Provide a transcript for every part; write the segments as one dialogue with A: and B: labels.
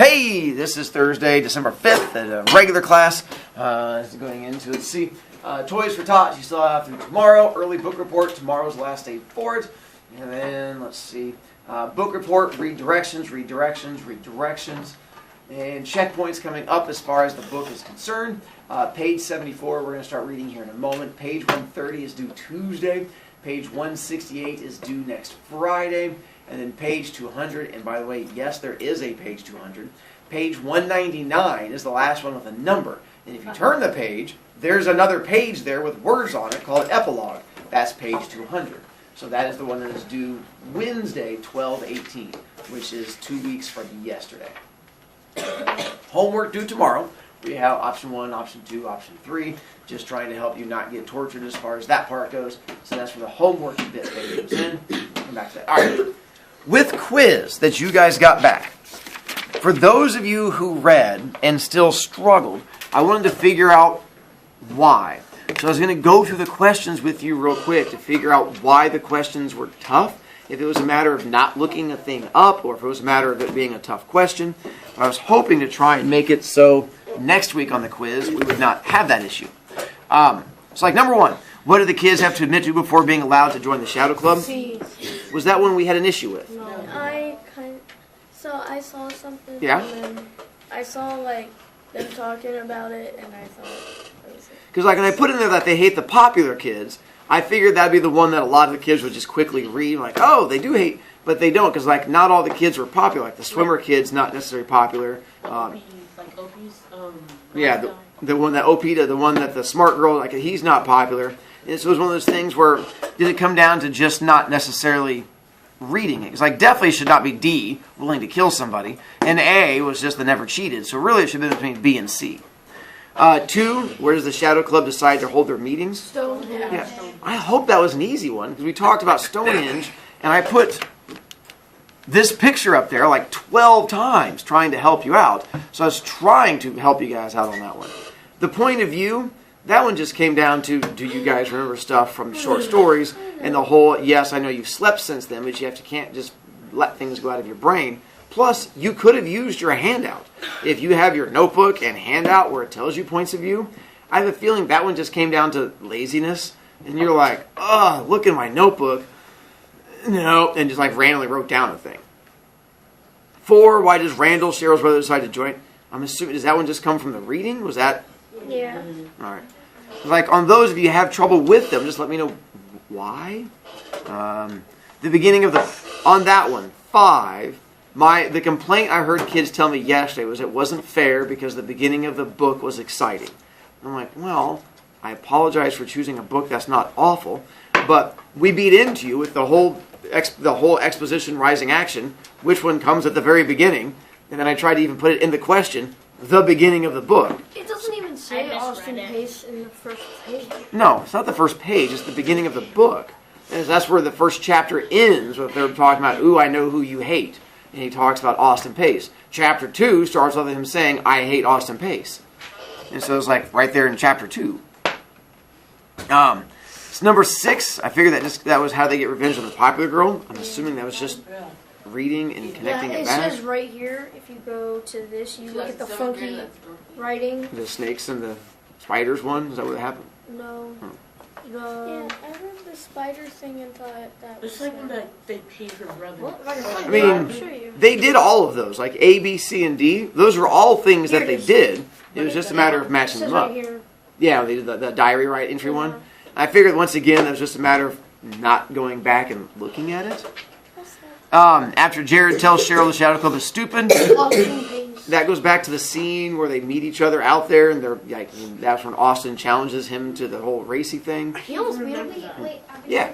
A: Hey, this is Thursday, December 5th at a regular class. Going into, let's see, Toys for Tots, you still have through tomorrow. Early book report, tomorrow's the last day for it. And then, let's see, book report, read directions. And checkpoints coming up as far as the book is concerned. Page 74, we're going to start reading here in a moment. Page 130 is due Tuesday. Page 168 is due next Friday. And then page 200, and by the way, yes, there is a page 200. Page 199 is the last one with a number. And if you turn the page, there's another page there with words on it called epilogue. That's page 200. So that is the one that is due Wednesday, 12/18, which is 2 weeks from yesterday. Homework due tomorrow. We have option 1, option 2, option 3. Just trying to help you not get tortured as far as that part goes. So that's where the homework bit that goes in. Come back to that. All right. With quiz that you guys got back, for those of you who read and still struggled, I wanted to figure out why. So I was going to go through the questions with you real quick to figure out why the questions were tough. If it was a matter of not looking a thing up, or if it was a matter of it being a tough question. I was hoping to try and make it so next week on the quiz we would not have that issue. So like number 1, what do the kids have to admit to before being allowed to join the Shadow Club?
B: C.
A: Was that one we had an issue with?
B: No.
C: I saw something.
A: Yeah.
C: And then I saw like them talking about it, and I thought it was it.
A: Because like when I put in there that they hate the popular kids, I figured that'd be the one that a lot of the kids would just quickly read, like, oh, they do hate, but they don't, because like not all the kids were popular. Like the swimmer kids, not necessarily popular. Yeah, the one that OP, the one that the smart girl, like he's not popular. And so it was one of those things where did it come down to just not necessarily reading it? Because like definitely should not be D, willing to kill somebody, and A was just the never cheated. So really it should have been between B and C. 2, where does the Shadow Club decide to hold their meetings?
C: Stonehenge.
A: Yeah. I hope that was an easy one, because we talked about Stonehenge, and I put this picture up there like 12 times trying to help you out. So I was trying to help you guys out on that one. The point of view, that one just came down to, do you guys remember stuff from short stories? And the whole, yes, I know you've slept since then, but can't just let things go out of your brain. Plus, you could have used your handout. If you have your notebook and handout where it tells you points of view, I have a feeling that one just came down to laziness. And you're like, oh, look in my notebook. No, and just like randomly wrote down a thing. 4, why does Randall, Cheryl's brother, decide to join? I'm assuming, does that one just come from the reading? Was that?
C: Yeah.
A: All right. Like on those, if you have trouble with them, just let me know why. The beginning of on that one, 5, the complaint I heard kids tell me yesterday was it wasn't fair because the beginning of the book was exciting. I'm like, well, I apologize for choosing a book that's not awful, but we beat into you with the whole exposition rising action, which one comes at the very beginning, and then I tried to even put it in the question, the beginning of the book.
C: It doesn't even say Austin Pace in the first page.
A: No, it's not the first page, it's the beginning of the book. And that's where the first chapter ends, where they're talking about, ooh, I know who you hate. And he talks about Austin Pace. Chapter 2 starts with him saying, I hate Austin Pace. And so it's like right there in chapter 2. It's number 6. I figured that was how they get revenge on the popular girl. I'm assuming that was just reading and connecting it back.
C: It says right here, if you go to this, you look at the funky writing.
A: The snakes and the spiders one? Is that what happened?
C: No.
B: Yeah, I read the spider thing and thought that was...
D: It's like when they paid her brother.
A: I mean, they did all of those. Like A, B, C, and D. Those were all things that they did. It was just a matter of matching them up. Yeah, they did the diary entry one. I figured once again that was just a matter of not going back and looking at it. After Jared tells Cheryl the Shadow Club is stupid, that goes back to the scene where they meet each other out there, and they're like, that's when Austin challenges him to the whole racy thing.
C: He almost beat him.
B: Wait,
A: Yeah.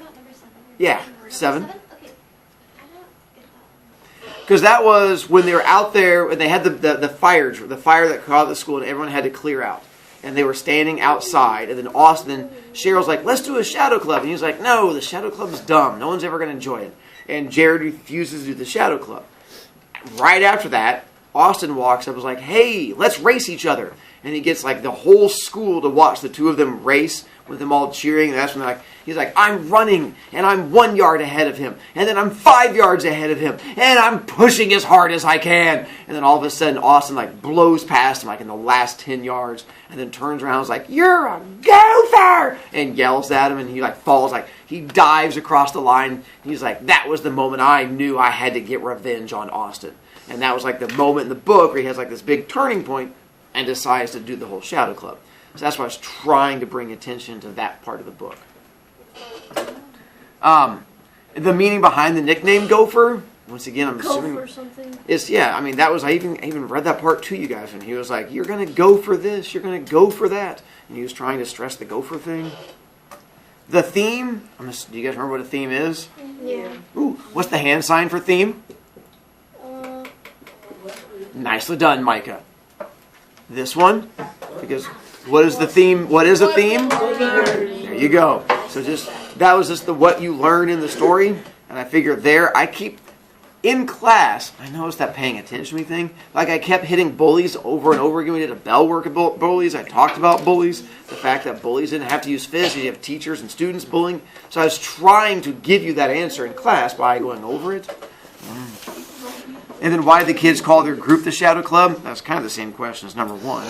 A: Yeah, 7.
B: Okay.
A: Because that was when they were out there and they had the fire that caught the school and everyone had to clear out. And they were standing outside, and then Cheryl's like, let's do a Shadow Club. And he was like, no, the Shadow Club's dumb. No one's ever going to enjoy it. And Jared refuses to do the Shadow Club. Right after that, Austin walks up and was like, hey, let's race each other. And he gets like the whole school to watch the two of them race with them all cheering. And that's when he's like, I'm running, and I'm 1 yard ahead of him, and then I'm 5 yards ahead of him, and I'm pushing as hard as I can. And then all of a sudden, Austin blows past him in the last 10 yards, and then turns around and is like, you're a gopher, and yells at him, and he falls, he dives across the line. He's like, that was the moment I knew I had to get revenge on Austin. And that was the moment in the book where he has this big turning point and decides to do the whole Shadow Club. So that's why I was trying to bring attention to that part of the book. The meaning behind the nickname Gopher, once again, I'm assuming
C: Gopher something.
A: is that was I even read that part to you guys, and he was like, "You're gonna go for this, you're gonna go for that," and he was trying to stress the gopher thing. The theme. Do you guys remember what a theme is?
C: Yeah.
A: Ooh, what's the hand sign for theme? Nicely done, Micah. This one, because what is the theme? What is a theme? There you go. So that was just what you learned in the story, and I figured there. I keep in class. I noticed that paying attention to me thing. I kept hitting bullies over and over again. We did a bell work about bullies. I talked about bullies. The fact that bullies didn't have to use fists. You have teachers and students bullying. So I was trying to give you that answer in class by going over it. And then why did the kids call their group the Shadow Club? That's kind of the same question as number one.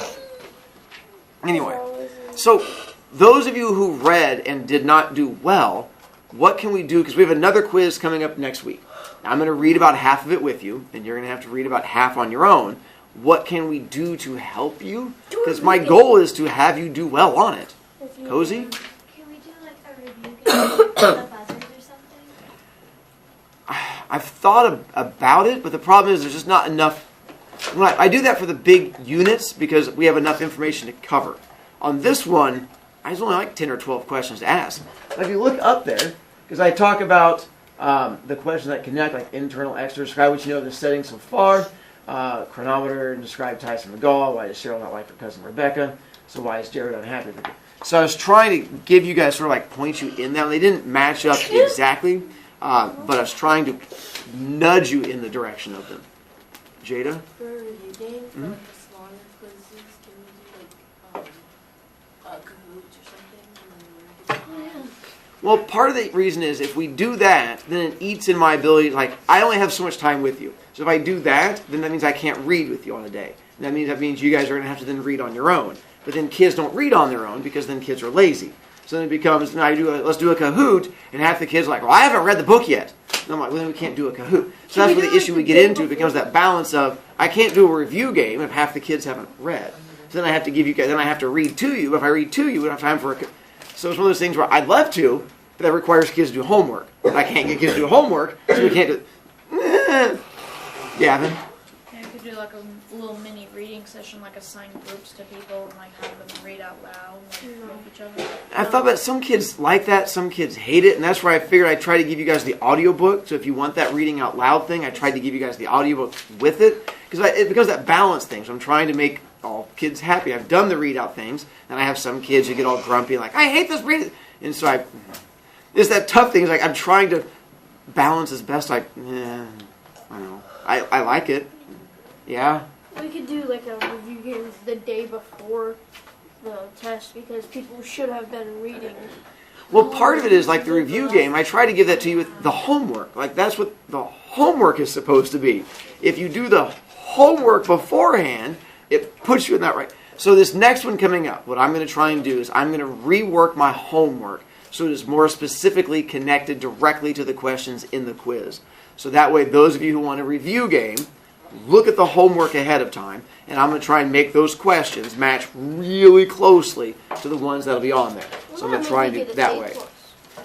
A: Anyway, so those of you who read and did not do well, what can we do? Because we have another quiz coming up next week. I'm going to read about half of it with you, and you're going to have to read about half on your own. What can we do to help you? Because my goal is to have you do well on it. Cozy?
E: Can we do a review game with the buzzers or something?
A: I've thought about it, but the problem is there's just not enough. I do that for the big units because we have enough information to cover. On this one, I just only 10 or 12 questions to ask. If you look up there, because I talk about the questions that connect, internal, external, describe what you know of the setting so far, chronometer, and describe Tyson McGaw, why does Cheryl not like her cousin Rebecca, so why is Jared unhappy with her? So I was trying to give you guys point you in that. They didn't match up exactly, but I was trying to nudge you in the direction of them. Jada?
D: For a review game, for the smaller quizzes, can we do Kahoot or something?
A: Well, part of the reason is if we do that, then it eats in my ability. I only have so much time with you. So if I do that, then that means I can't read with you on a day. And that means you guys are going to have to then read on your own. But then kids don't read on their own because then kids are lazy. So then it becomes, let's do a Kahoot, and half the kids are like, well, I haven't read the book yet. And I'm like, well, then we can't do a Kahoot. So that's where the issue we get into. It becomes that balance of, I can't do a review game if half the kids haven't read. So then I have to give you guys, then I have to read to you. If I read to you, we don't have time for a Kahoot. So it's one of those things where I'd love to, but that requires kids to do homework. And I can't get kids to do homework, so we can't do Gavin?
F: Yeah, I could do a little mini reading session, assign groups to people and have them read out loud, with each other.
A: I thought about some kids like that, some kids hate it, and that's where I figured I'd try to give you guys the audiobook. So if you want that reading out loud thing, I tried to give you guys the audiobook with it, because it becomes that balance thing. So I'm trying to make all kids happy. I've done the read out things, and I have some kids who get all grumpy, I hate this reading. And so it's that tough thing. I'm trying to balance as best I don't know. I like it. Yeah.
C: We could do a review game the day before the test because people should have been reading.
A: Well, part of it is the review game. I try to give that to you with the homework. That's what the homework is supposed to be. If you do the homework beforehand, it puts you in that right. So this next one coming up, what I'm going to try and do is I'm going to rework my homework so it is more specifically connected directly to the questions in the quiz. So that way, those of you who want a review game, look at the homework ahead of time, and I'm going to try and make those questions match really closely to the ones that will be on there. So I'm going to try and do it that way.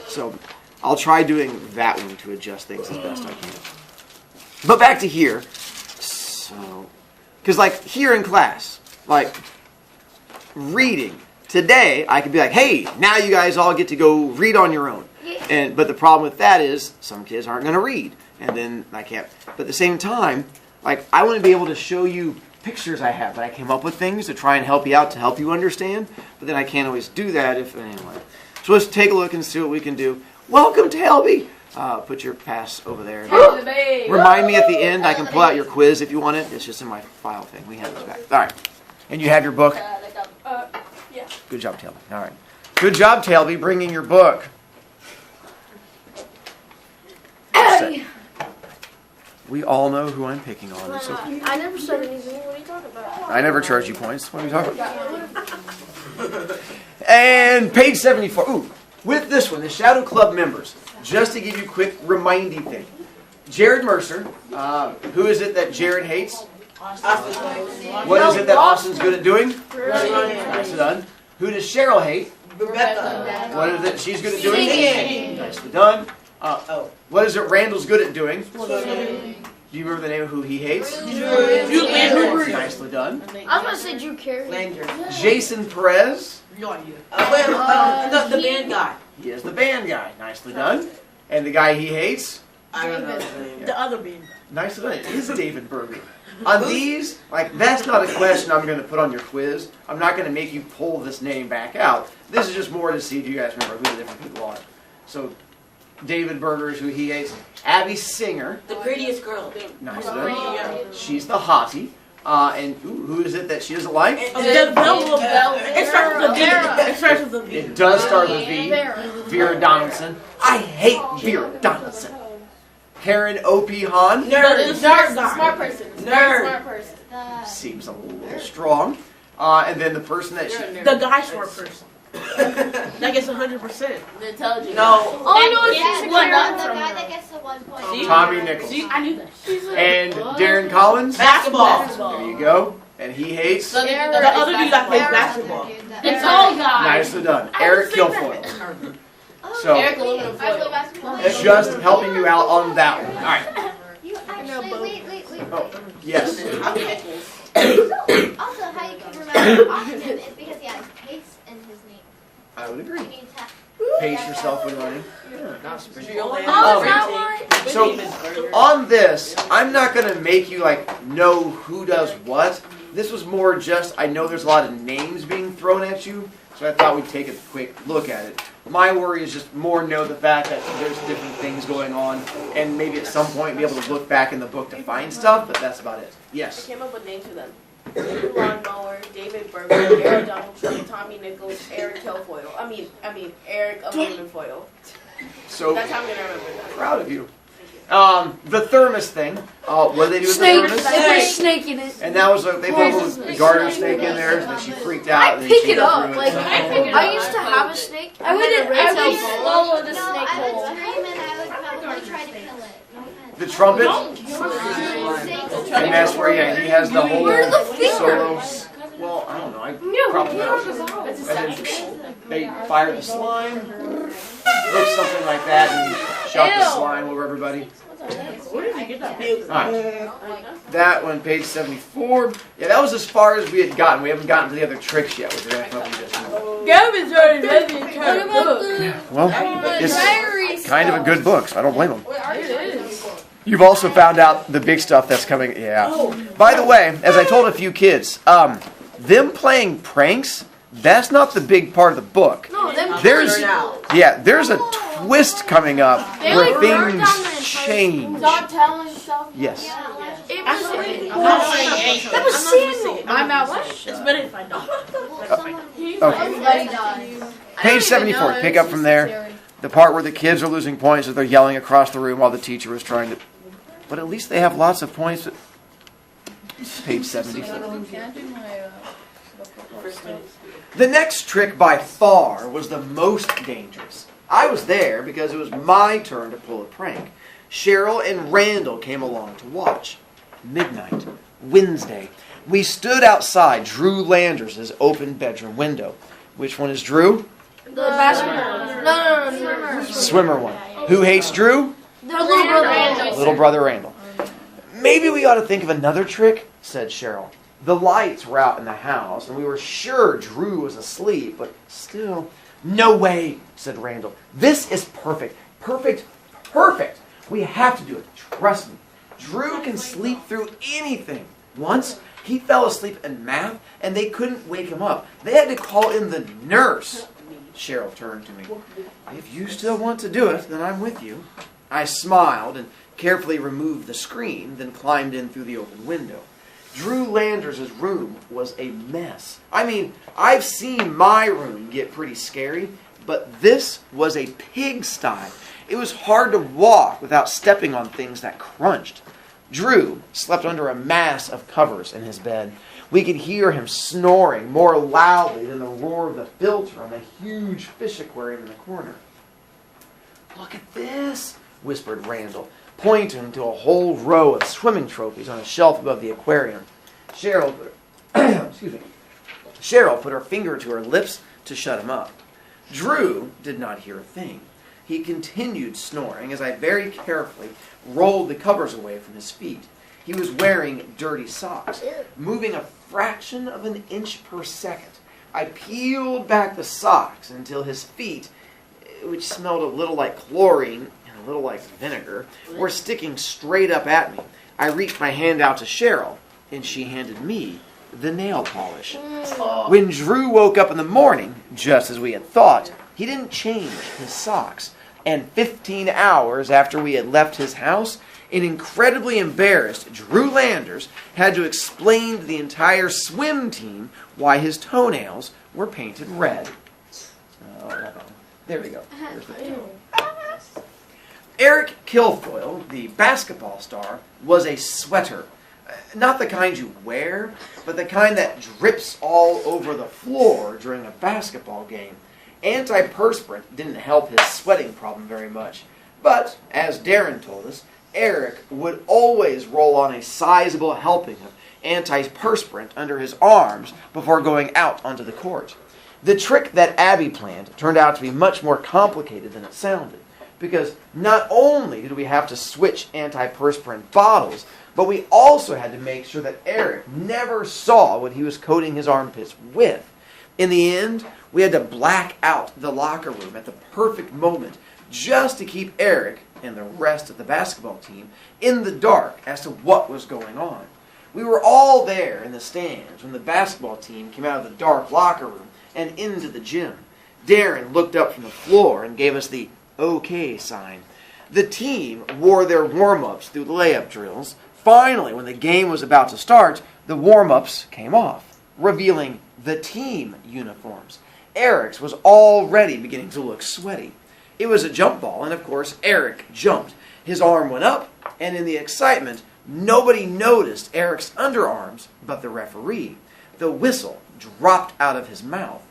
A: So I'll try doing that one to adjust things as best I can. But back to here. So, because here in class, reading. Today, I could be hey, now you guys all get to go read on your own. But the problem with that is some kids aren't going to read. And then I can't. But at the same time, I want to be able to show you pictures I have. That I came up with things to try and help you out, to help you understand. But then I can't always do that anyway. So let's take a look and see what we can do. Welcome to Helby. Put your pass over there. Remind me at the end. I can pull out your quiz if you want it. It's just in my file thing. We have this back. All right. And you have your book?
C: Yeah.
A: Good job, Taylor. All right. Good job, Tailby, bringing your book. We all know who I'm picking on. It's okay.
C: I never said anything. What are you talking about?
A: I never charge you points. What are you talking about? And page 74. Ooh, with this one, the Shadow Club members, just to give you a quick reminding thing. Jared Mercer, who is it that Jared hates? What is it that Austin's good at doing? Nicely done. Who does Cheryl hate?
G: Rebecca.
A: What is it she's good at doing? Singing. Nicely done. What is it Randall's good at doing? Do you remember the name of who he hates? Nicely done.
C: I was going to say Drew Carey.
A: Jason Perez.
G: No idea. The band guy.
A: He is the band guy. Nicely done. And the guy he hates?
G: I don't know his name.
C: The other band.
A: Nicely done. It is David Berger. On these, like, that's not a question I'm going to put on your quiz. I'm not going to make you pull this name back out. This is just more to see if you guys remember who the different people are. So, David Berger is who he hates. Abby Singer.
G: The prettiest girl.
A: Nicely done. She's the hottie. And who is it that she doesn't like?
G: It starts with a V.
A: It does start with V. Vera Donaldson. I hate Vera Donaldson. Karen O.P. Hahn.
F: Smart person.
G: Nerd.
F: Smart person.
A: Seems a little strong. And then the person that she...
H: The guy smart person. That gets 100%.
F: The intelligent.
G: No.
C: All I know is
E: Yeah,
C: she's
E: the guy that gets the 1 point.
A: Tommy Nichols.
H: See, I knew that.
A: And Darren Collins.
G: Basketball.
A: There you go. And he hates...
H: The other dude that plays basketball.
F: The tall guy.
A: Nicely done. Eric Kilfoyle. So,
F: Eric aluminum foil.
A: just helping you out on that one. All right.
E: You actually, wait.
A: Oh, yes.
E: Also, how you can remember Austin is because he has pace in his name.
A: I would agree.
E: You need to
A: Pace yourself when running.
G: She only
A: Oh,
G: has
A: So, on this, I'm not going to make you, like, know who does what. This was more just, I know there's a lot of names being thrown at you, so I thought we'd take a quick look at it. My worry is just more know the fact that there's different things going on, and maybe at some point be able to look back in the book to find stuff, but that's about it.
D: I
A: Yes?
D: came up with names for them. Lawnmower, David Berger, Eric Donaldson, Tommy Nichols, Eric Kilfoyle. I mean Eric Aluminum Foil.
A: So,
D: That's how I'm gonna remember that.
A: proud of you. The thermos thing, what do they do with the
C: snake.
A: thermos?
C: They put a snake in it.
A: And that was, they put a little garter snake in there, and then she freaked out.
C: I
A: and then
C: pick
A: she
C: it up.
A: threw
C: Like I used to have a snake. I would swallow the
E: No,
C: snake
E: I would
C: whole.
E: scream and I would probably try to kill it. No offense.
A: The trumpet,
E: Snakes.
A: and that's where, yeah, he has the whole
C: Where are the fingers?
A: solo. Well, I don't know. I probably know. And then they fire the slime, looks something like that, and shot the slime over everybody.
H: Where did you get that?
A: Alright. That one, page 74. Yeah, that was as far as we had gotten. We haven't gotten to the other tricks yet, which we're going to come up with this.
C: Gavin's already read the entire book.
A: Well, it's kind of a good book, so I don't blame him. You've also found out the big stuff that's coming. Yeah. By the way, as I told a few kids, them playing pranks, that's not the big part of the book.
C: No, them
A: There's a twist coming up where things change.
B: Stop telling stuff.
A: Yes.
C: It was
H: That
C: was Samuel.
F: I'm out.
H: It's better if I don't.
A: Okay.
B: Everybody dies.
A: Page 74. Pick up from there. The part where the kids are losing points as they're yelling across the room while the teacher is trying to... But at least they have lots of points. Page 74. The next trick by far was the most dangerous. I was there because it was my turn to pull a prank. Cheryl and Randall came along to watch. Midnight, Wednesday. We stood outside Drew Landers' open bedroom window. Which one is Drew?
C: the basketball. No.
A: Swimmer one. Who hates Drew?
C: The little brother.
A: Little brother Randall. Maybe we ought to think of another trick, said Cheryl. The lights were out in the house, and we were sure Drew was asleep, but still... No way, said Randall. This is perfect. Perfect. We have to do it. Trust me. Drew can sleep through anything. Once, he fell asleep in math, and they couldn't wake him up. They had to call in the nurse. Cheryl turned to me. If you still want to do it, then I'm with you. I smiled and carefully removed the screen, then climbed in through the open window. Drew Landers' room was a mess. I mean, I've seen my room get pretty scary, but this was a pigsty. It was hard to walk without stepping on things that crunched. Drew slept under a mass of covers in his bed. We could hear him snoring more loudly than the roar of the filter on the huge fish aquarium in the corner. "Look at this," whispered Randall, pointing to a whole row of swimming trophies on a shelf above the aquarium. Cheryl put her finger to her lips to shut him up. Drew did not hear a thing. He continued snoring as I very carefully rolled the covers away from his feet. He was wearing dirty socks, moving a fraction of an inch per second. I peeled back the socks until his feet, which smelled a little like chlorine and a little like vinegar, were sticking straight up at me. I reached my hand out to Cheryl, and she handed me the nail polish. When Drew woke up in the morning, just as we had thought, he didn't change his socks. And 15 hours after we had left his house, an incredibly embarrassed Drew Landers had to explain to the entire swim team why his toenails were painted red. There we go. Eric Kilfoyle, the basketball star, was a sweater. Not the kind you wear, but the kind that drips all over the floor during a basketball game. Antiperspirant didn't help his sweating problem very much. But, as Darren told us, Eric would always roll on a sizable helping of antiperspirant under his arms before going out onto the court. The trick that Abby planned turned out to be much more complicated than it sounded, because not only did we have to switch antiperspirant bottles, but we also had to make sure that Eric never saw what he was coating his armpits with. In the end, we had to black out the locker room at the perfect moment just to keep Eric and the rest of the basketball team in the dark as to what was going on. We were all there in the stands when the basketball team came out of the dark locker room and into the gym. Darren looked up from the floor and gave us the OK sign. The team wore their warm-ups through the layup drills. Finally, when the game was about to start, the warm-ups came off, revealing the team uniforms. Eric's was already beginning to look sweaty. It was a jump ball, and of course, Eric jumped. His arm went up, and in the excitement, nobody noticed Eric's underarms but the referee. The whistle dropped out of his mouth.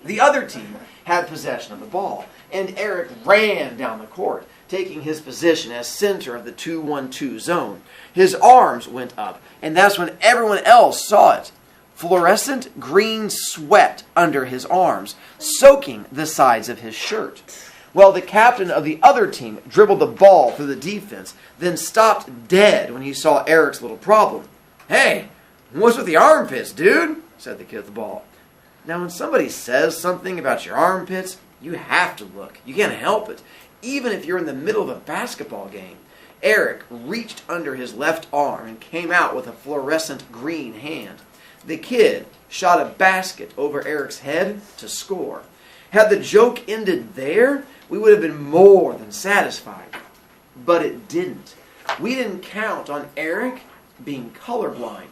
A: The other team had possession of the ball, and Eric ran down the court, taking his position as center of the 2-1-2 zone. His arms went up, and that's when everyone else saw it. Fluorescent green sweat under his arms, soaking the sides of his shirt. Well, the captain of the other team dribbled the ball through the defense, then stopped dead when he saw Eric's little problem. "Hey, what's with the armpits, dude?" said the kid with the ball. Now, when somebody says something about your armpits, you have to look. You can't help it, even if you're in the middle of a basketball game. Eric reached under his left arm and came out with a fluorescent green hand. The kid shot a basket over Eric's head to score. Had the joke ended there, we would have been more than satisfied. But it didn't. We didn't count on Eric being colorblind.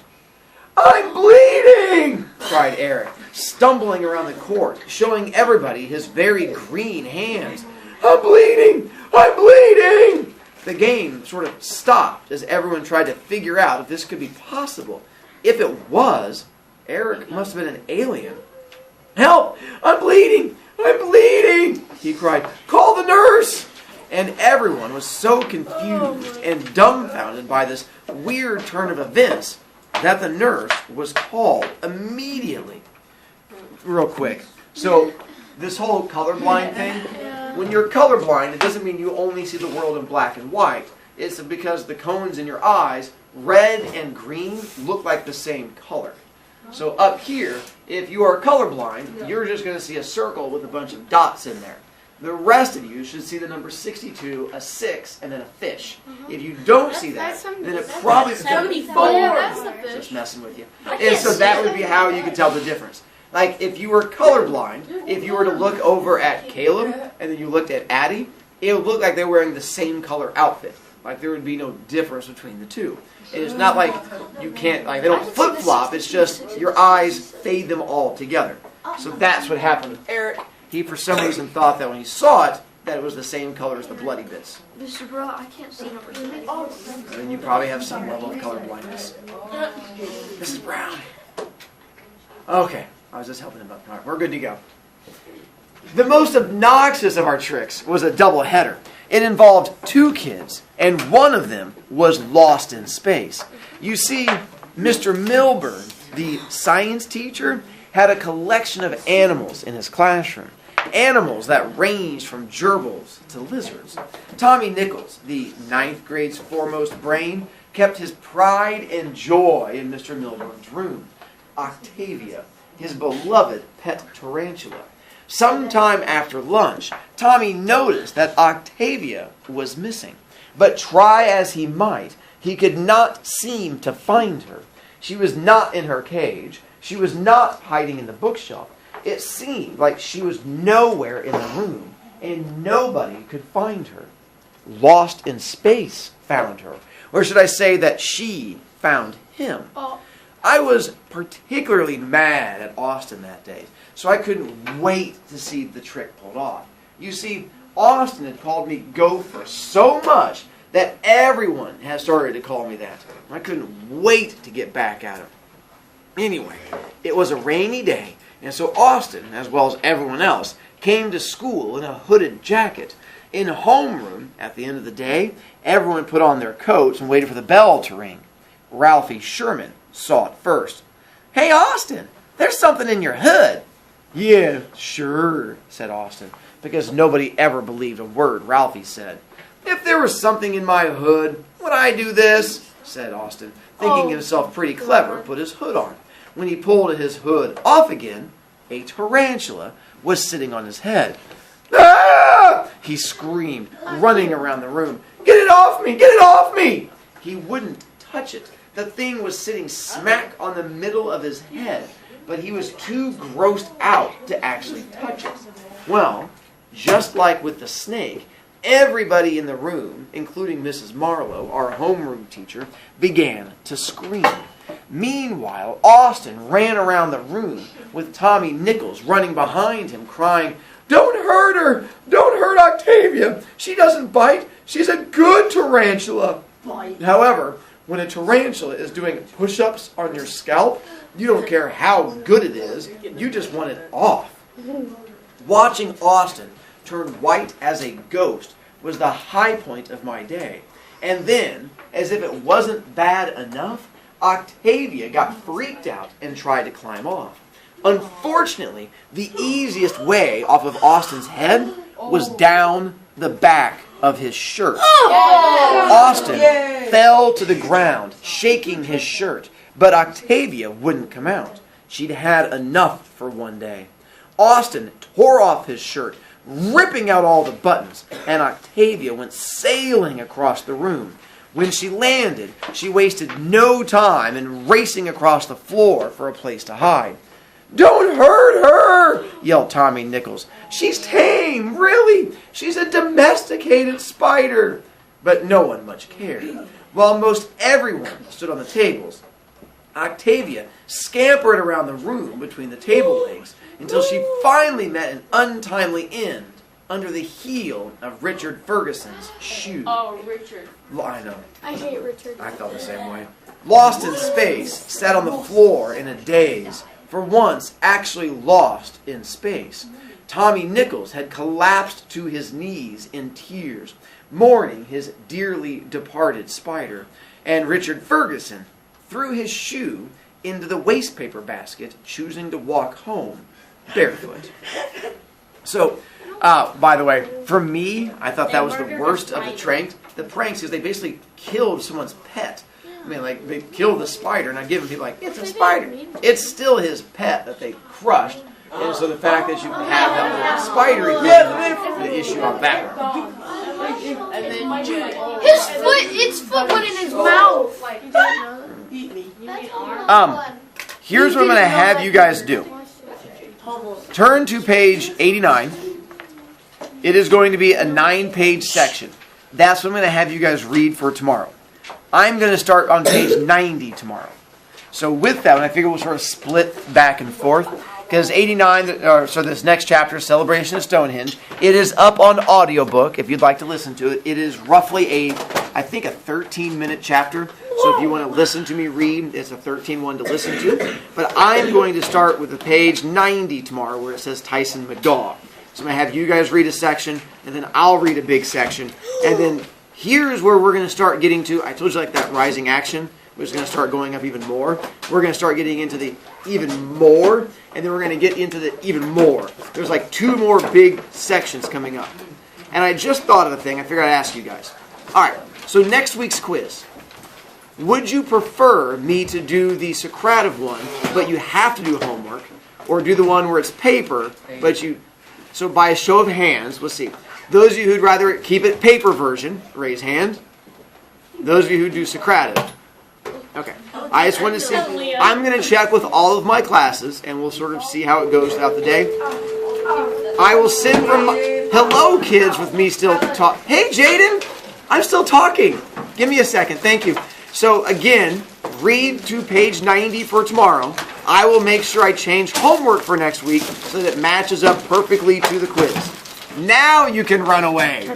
A: "I'm bleeding!" cried Eric, stumbling around the court, showing everybody his very green hands. "I'm bleeding! I'm bleeding!" The game sort of stopped as everyone tried to figure out if this could be possible. If it was, Eric must have been an alien. "Help! I'm bleeding! I'm bleeding!" he cried. "Call the nurse!" And everyone was so confused and dumbfounded by this weird turn of events that the nurse was called immediately. Real quick. So, this whole colorblind thing, when you're colorblind, it doesn't mean you only see the world in black and white. It's because the cones in your eyes, red and green, look like the same color. So up here, if you are colorblind, you're just going to see a circle with a bunch of dots in there. The rest of you should see the number 62, a 6, and then a fish. If you don't see that, then it probably...
F: 74. Yeah, that's the fish.
A: Just messing with you. And so that would be how you could tell the difference. Like, if you were colorblind, if you were to look over at Caleb, and then you looked at Addie, it would look like they're wearing the same color outfit. Like there would be no difference between the two. And it's not like you can't, like they don't flip-flop, it's just your eyes fade them all together. So that's what happened with Eric. He, for some reason, thought that when he saw it, that it was the same color as the bloody bits.
C: Mr. Bro, I can't see numbers.
A: And you probably have some level of color blindness. Mrs. Brown. Okay, I was just helping him out. All right, we're good to go. The most obnoxious of our tricks was a double header. It involved 2 kids, and one of them was lost in space. You see, Mr. Milburn, the science teacher, had a collection of animals in his classroom. Animals that ranged from gerbils to lizards. Tommy Nichols, the 9th grade's foremost brain, kept his pride and joy in Mr. Milburn's room. Octavia, his beloved pet tarantula. Sometime after lunch, Tommy noticed that Octavia was missing. But try as he might, he could not seem to find her. She was not in her cage. She was not hiding in the bookshelf. It seemed like she was nowhere in the room, and nobody could find her. Lost in space found her. Or should I say that she found him? I was particularly mad at Austin that day, so I couldn't wait to see the trick pulled off. You see, Austin had called me Gopher so much that everyone has started to call me that. I couldn't wait to get back at him. Anyway, it was a rainy day, and so Austin, as well as everyone else, came to school in a hooded jacket. In homeroom, at the end of the day, everyone put on their coats and waited for the bell to ring. Ralphie Sherman saw it first. "Hey, Austin, there's something in your hood." "Yeah, sure," said Austin, because nobody ever believed a word Ralphie said. "If there was something in my hood, would I do this?" said Austin, thinking himself pretty clever, put his hood on. When he pulled his hood off again, a tarantula was sitting on his head. "Ah!" he screamed, running around the room. "Get it off me! Get it off me!" He wouldn't touch it. The thing was sitting smack on the middle of his head, but he was too grossed out to actually touch it. Well, just like with the snake, everybody in the room, including Mrs. Marlowe, our homeroom teacher, began to scream. Meanwhile, Austin ran around the room with Tommy Nichols running behind him, crying, "Don't hurt her! Don't hurt Octavia! She doesn't bite! She's a good tarantula!" However, when a tarantula is doing push-ups on your scalp, you don't care how good it is, you just want it off. Watching Austin turn white as a ghost was the high point of my day. And then, as if it wasn't bad enough, Octavia got freaked out and tried to climb off. Unfortunately, the easiest way off of Austin's head was down the back of his shirt. Austin fell to the ground, shaking his shirt, but Octavia wouldn't come out. She'd had enough for one day. Austin tore off his shirt, ripping out all the buttons, and Octavia went sailing across the room. When she landed, she wasted no time in racing across the floor for a place to hide. "Don't hurt her!" yelled Tommy Nichols. "She's tame, really. She's a domesticated spider." But no one much cared. While most everyone stood on the tables, Octavia scampered around the room between the table legs until she finally met an untimely end under the heel of Richard Ferguson's shoe.
D: Oh, Richard.
A: I know.
B: I hate Richard.
A: I felt the same way. Lost in space, sat on the floor in a daze. For once, actually lost in space. Tommy Nichols had collapsed to his knees in tears, mourning his dearly departed spider. And Richard Ferguson threw his shoe into the wastepaper basket, choosing to walk home barefoot. So, by the way, for me, I thought that was the worst of the pranks. The pranks is they basically killed someone's pet. I mean, like, they killed the spider, and I give them people like, "It's a spider." It's still his pet that they crushed. And so the fact that you have that spider equals the issue on that one.
D: And then
C: Its foot went in his mouth.
A: Here's what I'm going to have you guys do. Turn to page 89. It is going to be a 9-page section. that's what I'm going to have you guys read for tomorrow. I'm going to start on page 90 tomorrow. So with that, I figure we'll sort of split back and forth. Because 89, so this next chapter, Celebration of Stonehenge, it is up on audiobook if you'd like to listen to it. It is roughly I think a 13-minute chapter. So if you want to listen to me read, it's a 13 one to listen to. But I'm going to start with the page 90 tomorrow where it says Tyson McDaw. So I'm going to have you guys read a section, and then I'll read a big section. And then here's where we're going to start getting to, I told you like that rising action, which is going to start going up even more. We're going to start getting into the even more, and then we're going to get into the even more. There's like 2 more big sections coming up. And I just thought of a thing. I figured I'd ask you guys. All right, so next week's quiz. Would you prefer me to do the Socrative one, but you have to do homework, or do the one where it's paper, but you... So by a show of hands, let's see. Those of you who'd rather keep it paper version, raise hand. Those of you who do Socrative. Okay. I just wanted to see. I'm going to check with all of my classes, and we'll sort of see how it goes throughout the day. I will send from... Hello, kids, with me still talking. Hey, Jaden! I'm still talking. Give me a second. Thank you. So, again, read to page 90 for tomorrow. I will make sure I change homework for next week so that it matches up perfectly to the quiz. Now you can run away.